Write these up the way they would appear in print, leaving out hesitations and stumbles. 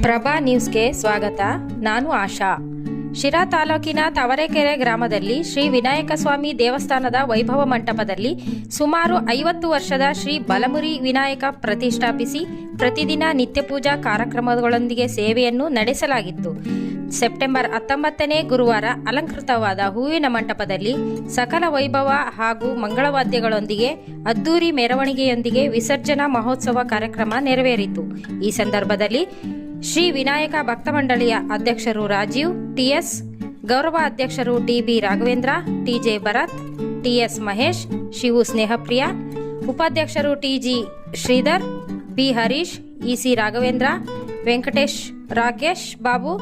ಪ್ರಭಾ ನ್ಯೂಸ್ಗೆ ಸ್ವಾಗತ. ನಾನು ಆಶಾ. ಶಿರಾ ತಾಲೂಕಿನ ತವರೆಕೆರೆ ಗ್ರಾಮದಲ್ಲಿ ಶ್ರೀ ವಿನಾಯಕ ಸ್ವಾಮಿ ದೇವಸ್ಥಾನದ ವೈಭವ ಮಂಟಪದಲ್ಲಿ ಸುಮಾರು 50 ವರ್ಷದ ಶ್ರೀ ಬಲಮುರಿ ವಿನಾಯಕ ಪ್ರತಿಷ್ಠಾಪಿಸಿ ಪ್ರತಿದಿನ ನಿತ್ಯ ಪೂಜಾ ಕಾರ್ಯಕ್ರಮಗಳೊಂದಿಗೆ ಸೇವೆಯನ್ನು ನಡೆಸಲಾಗಿತ್ತು. ಸೆಪ್ಟೆಂಬರ್ 19ನೇ ಗುರುವಾರ ಅಲಂಕೃತವಾದ ಹೂವಿನ ಮಂಟಪದಲ್ಲಿ ಸಕಲ ವೈಭವ ಹಾಗೂ ಮಂಗಳವಾದ್ಯಗಳೊಂದಿಗೆ ಅದ್ದೂರಿ ಮೆರವಣಿಗೆಯೊಂದಿಗೆ ವಿಸರ್ಜನಾ ಮಹೋತ್ಸವ ಕಾರ್ಯಕ್ರಮ ನೆರವೇರಿತು. ಈ ಸಂದರ್ಭದಲ್ಲಿ ಶ್ರೀ ವಿನಾಯಕ ಭಕ್ತ ಮಂಡಳಿಯ ಅಧ್ಯಕ್ಷರು ರಾಜೀವ್ ಟಿಎಸ್, ಗೌರವ ಅಧ್ಯಕ್ಷರು TB Raghavendra, TJ Bharath, TS Mahesh, Shivu Snehapriya, ಉಪಾಧ್ಯಕ್ಷರು TG Sridhar, B Harish, EC Raghavendra, Venkatesh, Rakesh Babu,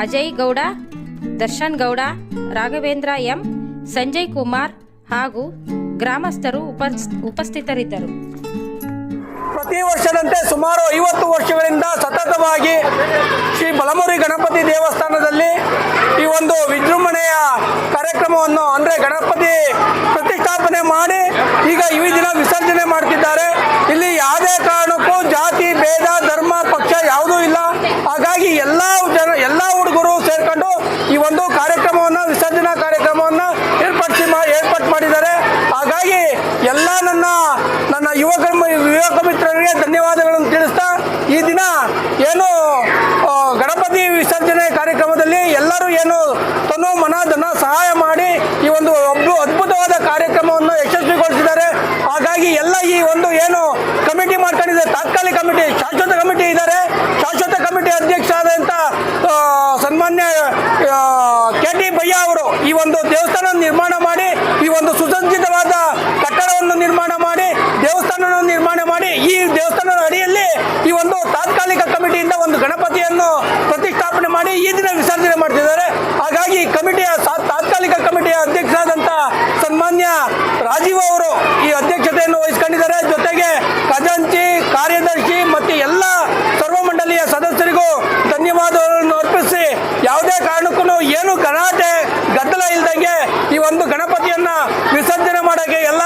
Ajay Gowda, Darshan Gowda, Raghavendra M, Sanjay Kumar ಹಾಗೂ ಗ್ರಾಮಸ್ಥರು ಉಪಸ್ಥಿತರಿದ್ದರು. ಪ್ರತಿ ವರ್ಷದಂತೆ ಸುಮಾರು 50 ವರ್ಷಗಳಿಂದ ಸತತವಾಗಿ ಶ್ರೀ ಬಲಮುರಿ ಗಣಪತಿ ದೇವಸ್ಥಾನದಲ್ಲಿ ಈ ಒಂದು ವಿಜೃಂಭಣೆಯ ಕಾರ್ಯಕ್ರಮವನ್ನು ಅಂದರೆ ಗಣಪತಿ ಪ್ರತಿಷ್ಠಾಪನೆ ಮಾಡಿ ಈಗ ಈ ದಿನ ವಿಸರ್ಜನೆ ಮಾಡ್ತಿದ್ದಾರೆ. ಇಲ್ಲಿ ಯಾವುದೇ ಕಾರಣಕ್ಕೂ ಜಾತಿ ಭೇದ ಧರ್ಮ ಪಕ್ಷ ಯಾವುದೂ ಇಲ್ಲ. ಹಾಗಾಗಿ ಎಲ್ಲ ಹುಡುಗರು ಸೇರ್ಕೊಂಡು ಈ ಒಂದು ಕಾರ್ಯಕ್ರಮವನ್ನು ವಿಸರ್ಜನಾ ಕಾರ್ಯಕ್ರಮವನ್ನು ಏರ್ಪಾಟ್ ಮಾಡಿದ್ದಾರೆ. ಹಾಗಾಗಿ ಎಲ್ಲ ನನ್ನ ಯುವಕ ಮಿತ್ರರಿಗೆ ಧನ್ಯವಾದಗಳನ್ನು ತಿಳಿಸ್ತಾ ಈ ದಿನ ಏನು ಗಣಪತಿ ವಿಸರ್ಜನೆ ಕಾರ್ಯಕ್ರಮದಲ್ಲಿ ಎಲ್ಲರೂ ಏನು ತನು ಮನ ಧನ ಸಹಾಯ ಮಾಡಿ ಈ ಒಂದು ಅದ್ಭುತವಾದ ಕಾರ್ಯಕ್ರಮವನ್ನು ಯಶಸ್ವಿಗೊಳಿಸಿದ್ದಾರೆ. ಹಾಗಾಗಿ ಎಲ್ಲ ಈ ಒಂದು ಏನು ಕಮಿಟಿ ಮಾಡ್ಕೊಂಡಿದ್ದಾರೆ, ತಾತ್ಕಾಲಿಕ ಕಮಿಟಿ, ಶಾಶ್ವತ ಕಮಿಟಿ ಇದ್ದಾರೆ. ಶಾಶ್ವತ ಕಮಿಟಿ ಅಧ್ಯಕ್ಷರಾದಂಥ ಸನ್ಮಾನ್ಯ ಕೆ.ಟಿ. ಭಯ್ಯ ಅವರು ಈ ಒಂದು ದೇವಸ್ಥಾನ ನಿರ್ಮಾಣ ಮಾಡಿ ಈ ಒಂದು ಸುಸಜ್ಜಿತವಾದ ಕಟ್ಟಡವನ್ನು ನಿರ್ಮಾಣ ಮಾಡಿ ದೇವಸ್ಥಾನವನ್ನು ನಿರ್ಮಾಣ ಮಾಡಿ ಈ ದೇವಸ್ಥಾನದ ಅಡಿಯಲ್ಲಿ ಈ ಒಂದು ತಾತ್ಕಾಲಿಕ ಕಮಿಟಿಯಿಂದ ಒಂದು ಗಣಪತಿಯನ್ನು ಪ್ರತಿಷ್ಠಾಪನೆ ಮಾಡಿ ಈ ದಿನ ವಿಸರ್ಜನೆ ಮಾಡ್ತಿದ್ದಾರೆ. ಹಾಗಾಗಿ ತಾತ್ಕಾಲಿಕ ಕಮಿಟಿಯ ಅಧ್ಯಕ್ಷರಾದಂಥ ಸನ್ಮಾನ್ಯ ರಾಜೀವ್ ಅವರು ಈ ಅಧ್ಯಕ್ಷತೆಯನ್ನು ವಹಿಸಿಕೊಂಡಿದ್ದಾರೆ. ಜೊತೆಗೆ ಖಜಾಂಚಿ, ಕಾರ್ಯದರ್ಶಿ ಮತ್ತು ಎಲ್ಲ ಸರ್ವಮಂಡಲಿಯ ಸದಸ್ಯರಿಗೂ ಧನ್ಯವಾದಗಳನ್ನು ಅರ್ಪಿಸಿ ಯಾವುದೇ ಕಾರಣಕ್ಕೂ ಏನು ಗಲಾಟೆ ಗದ್ದಲ ಇಲ್ದಂಗೆ ಈ ಒಂದು ಗಣಪತಿಯನ್ನ ವಿಸರ್ಜನೆ ಮಾಡೋಕ್ಕೆ ಎಲ್ಲ